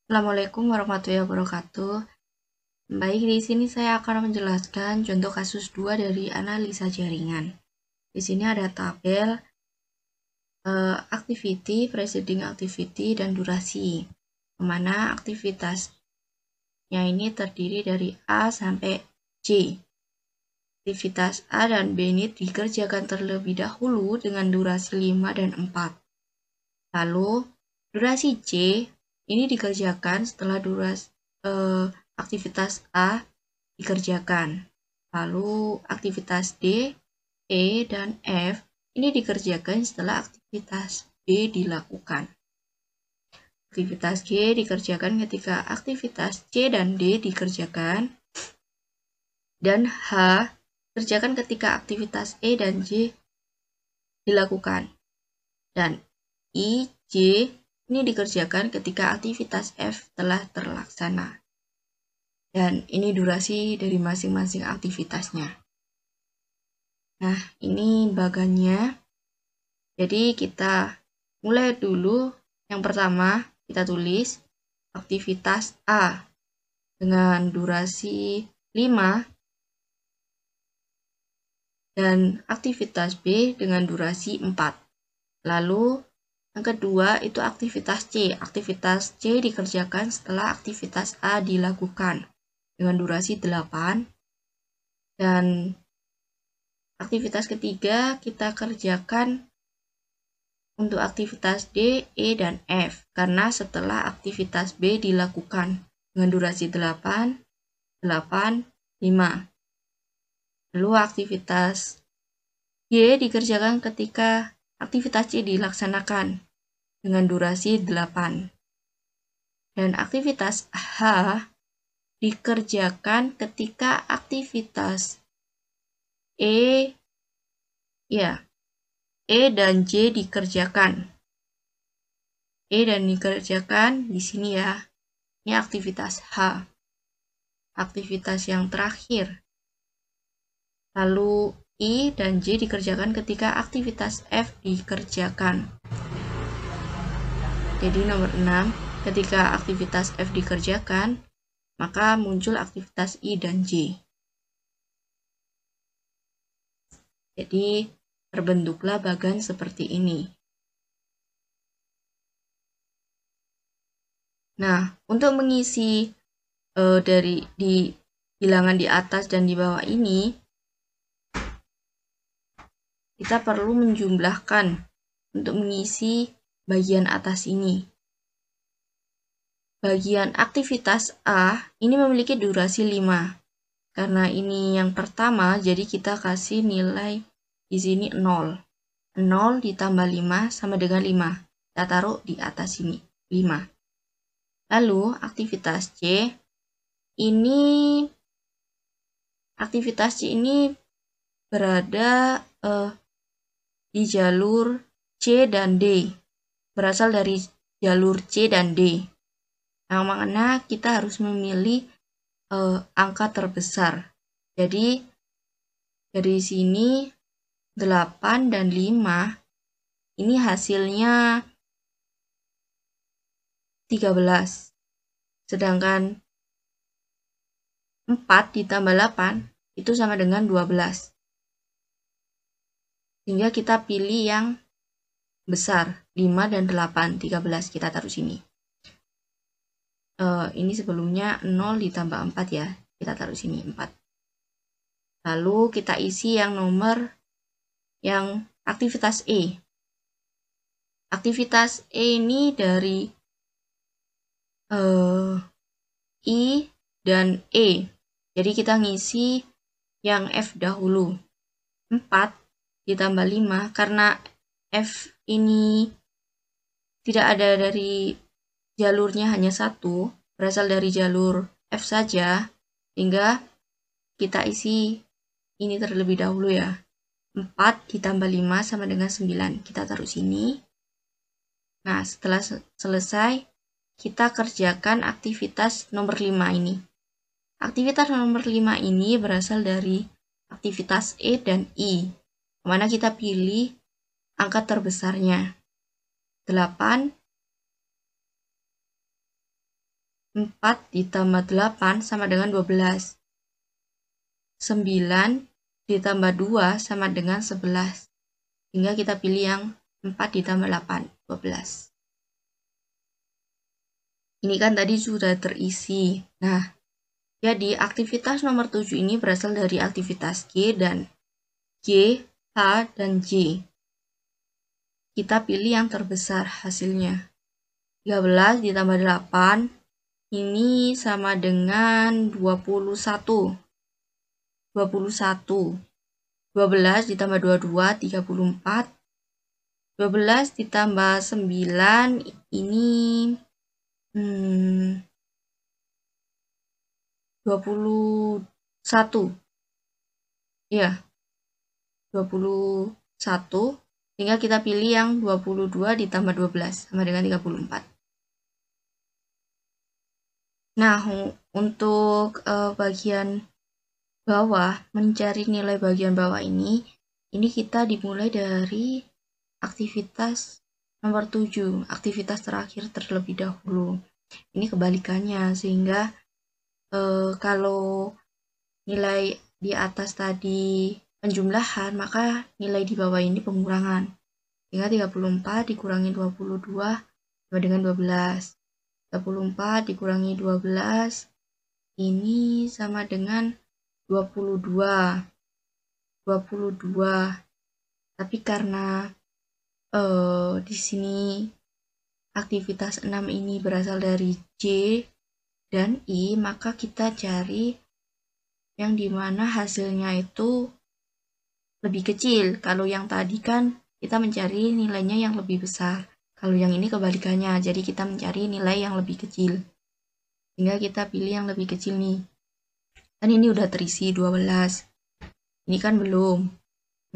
Assalamualaikum warahmatullahi wabarakatuh. Baik, di sini saya akan menjelaskan contoh kasus 2 dari analisa jaringan. Di sini ada tabel activity, preceding activity, dan durasi. Kemana aktivitasnya ini terdiri dari A sampai C. Aktivitas A dan B ini dikerjakan terlebih dahulu dengan durasi 5 dan 4. Lalu, durasi C ini dikerjakan setelah aktivitas A dikerjakan. Lalu aktivitas D, E, dan F ini dikerjakan setelah aktivitas B dilakukan. Aktivitas G dikerjakan ketika aktivitas C dan D dikerjakan. Dan H dikerjakan ketika aktivitas E dan J dilakukan. Dan I, J ini dikerjakan ketika aktivitas F telah terlaksana. Dan ini durasi dari masing-masing aktivitasnya. Nah, ini bagannya. Jadi kita mulai dulu. Yang pertama, kita tulis aktivitas A dengan durasi 5 dan aktivitas B dengan durasi 4. Lalu yang kedua itu aktivitas C. Aktivitas C dikerjakan setelah aktivitas A dilakukan dengan durasi 8. Dan aktivitas ketiga kita kerjakan untuk aktivitas D, E, dan F karena setelah aktivitas B dilakukan dengan durasi 8, 8, 5. Lalu aktivitas Y dikerjakan ketika aktivitas C dilaksanakan dengan durasi 8. Dan aktivitas H dikerjakan ketika aktivitas E dan J dikerjakan. E dan dikerjakan di sini ya. Ini aktivitas H. Aktivitas yang terakhir. Lalu I dan J dikerjakan ketika aktivitas F dikerjakan. Jadi nomor 6, ketika aktivitas F dikerjakan, maka muncul aktivitas I dan J. Jadi terbentuklah bagan seperti ini. Nah, untuk mengisi di bilangan di atas dan di bawah ini, kita perlu menjumlahkan untuk mengisi bagian atas ini. Bagian aktivitas A ini memiliki durasi 5. Karena ini yang pertama, jadi kita kasih nilai di sini 0. 0 ditambah 5 sama dengan 5. Kita taruh di atas sini, 5. Lalu aktivitas C ini berada di jalur C dan D. Berasal dari jalur C dan D. Yang mana kita harus memilih angka terbesar. Jadi dari sini 8 dan 5 ini hasilnya 13. Sedangkan 4 ditambah 8 itu sama dengan 12. Sehingga kita pilih yang besar, 5 dan 8, 13 kita taruh sini. Ini sebelumnya 0 ditambah 4 ya, kita taruh sini 4. Lalu kita isi yang nomor yang aktivitas E. Aktivitas E ini dari I dan E. Jadi kita ngisi yang F dahulu. 4 ditambah 5 karena F ini tidak ada dari jalurnya, hanya satu, berasal dari jalur F saja, sehingga kita isi ini terlebih dahulu ya. 4 ditambah 5 sama dengan 9. Kita taruh sini. Nah, setelah selesai, kita kerjakan aktivitas nomor 5 ini. Aktivitas nomor 5 ini berasal dari aktivitas E dan I, mana kita pilih angka terbesarnya. 8 4 ditambah 8 sama dengan 12. 9 ditambah 2 sama dengan 11. Sehingga kita pilih yang 4 ditambah 8, 12. Ini kan tadi sudah terisi. Nah, jadi aktivitas nomor 7 ini berasal dari aktivitas G dan G, H, dan J. Kita pilih yang terbesar hasilnya. 13 ditambah 8, ini sama dengan 21. 21. 12 ditambah 22, 34. 12 ditambah 9, ini 21. Ya, 21. Sehingga kita pilih yang 22 ditambah 12 sama dengan 34. Nah, untuk bagian bawah, mencari nilai bagian bawah ini kita dimulai dari aktivitas nomor 7, aktivitas terakhir terlebih dahulu. Ini kebalikannya, sehingga kalau nilai di atas tadi penjumlahan, maka nilai di bawah ini pengurangan. Sehingga 34 dikurangi 22 sama dengan 12. 34 dikurangi 12, ini sama dengan 22. 22. Tapi karena di sini aktivitas 6 ini berasal dari J dan I, maka kita cari yang dimana hasilnya itu lebih kecil. Kalau yang tadi kan kita mencari nilainya yang lebih besar. Kalau yang ini kebalikannya, jadi kita mencari nilai yang lebih kecil. Sehingga kita pilih yang lebih kecil nih. Kan ini udah terisi 12. Ini kan belum.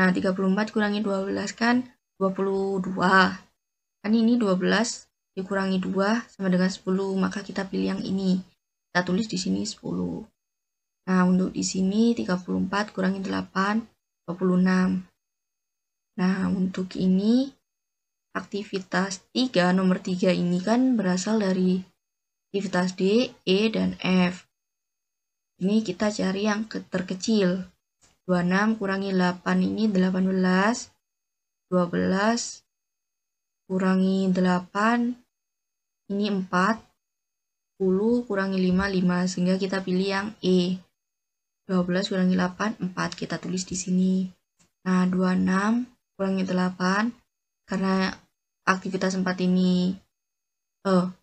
Nah, 34 kurangi 12 kan 22. Kan ini 12 dikurangi 2 sama dengan 10, maka kita pilih yang ini. Kita tulis di sini 10. Nah, untuk di sini 34 kurangi 8, 26. Nah, untuk ini aktivitas 3, nomor 3 ini kan berasal dari aktivitas D, E, dan F. Ini kita cari yang terkecil. 26 kurangi 8 ini 18. 12 kurangi 8 ini 4. 10 kurangi 5, 5. Sehingga kita pilih yang E. 12 kurangi 8, 4. Kita tulis di sini. Nah, 26 kurangi 8. Karena aktivitas 4 ini,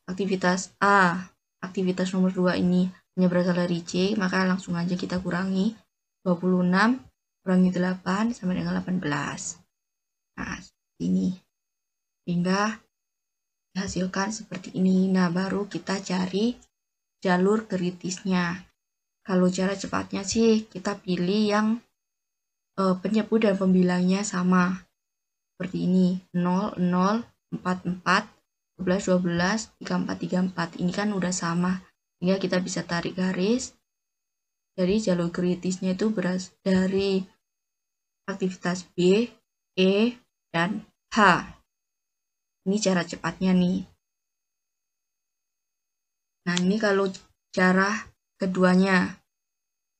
aktivitas A, aktivitas nomor 2 ini hanya berasal dari C, maka langsung aja kita kurangi. 26 kurangi 8 sama dengan 18. Nah, seperti ini. Hingga dihasilkan seperti ini. Nah, baru kita cari jalur kritisnya. Kalau cara cepatnya sih, kita pilih yang penyebut dan pembilangnya sama. Seperti ini, 0, 0, 4, 4, 12, 12, 34, 34. Ini kan udah sama. Sehingga kita bisa tarik garis. Jadi jalur kritisnya itu berasal dari aktivitas B, E, dan H. Ini cara cepatnya nih. Nah, ini kalau cara keduanya.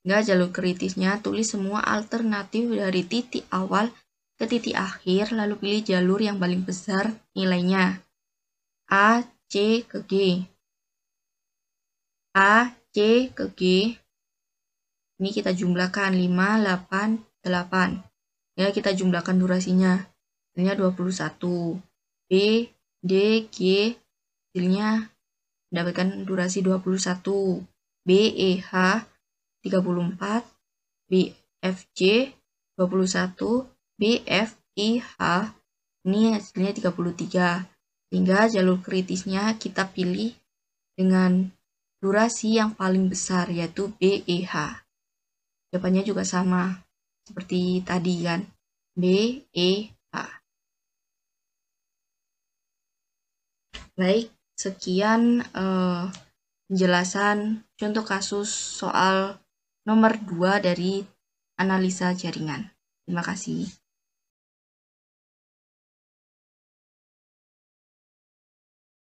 Hingga jalur kritisnya, tulis semua alternatif dari titik awal ke titik akhir, lalu pilih jalur yang paling besar nilainya. A, C, ke G. A, C, ke G. Ini kita jumlahkan 5, 8, 8. Ya, kita jumlahkan durasinya. Hasilnya 21. B, D, G. Hasilnya mendapatkan durasi 21. B, E, H 34. B, F, J 21. B, F, I, H. Ini hasilnya 33. Sehingga jalur kritisnya kita pilih dengan durasi yang paling besar, yaitu B, E, H. Jawabannya juga sama seperti tadi kan, B, E, H. Baik, sekian penjelasan contoh kasus soal nomor 2 dari analisa jaringan. Terima kasih.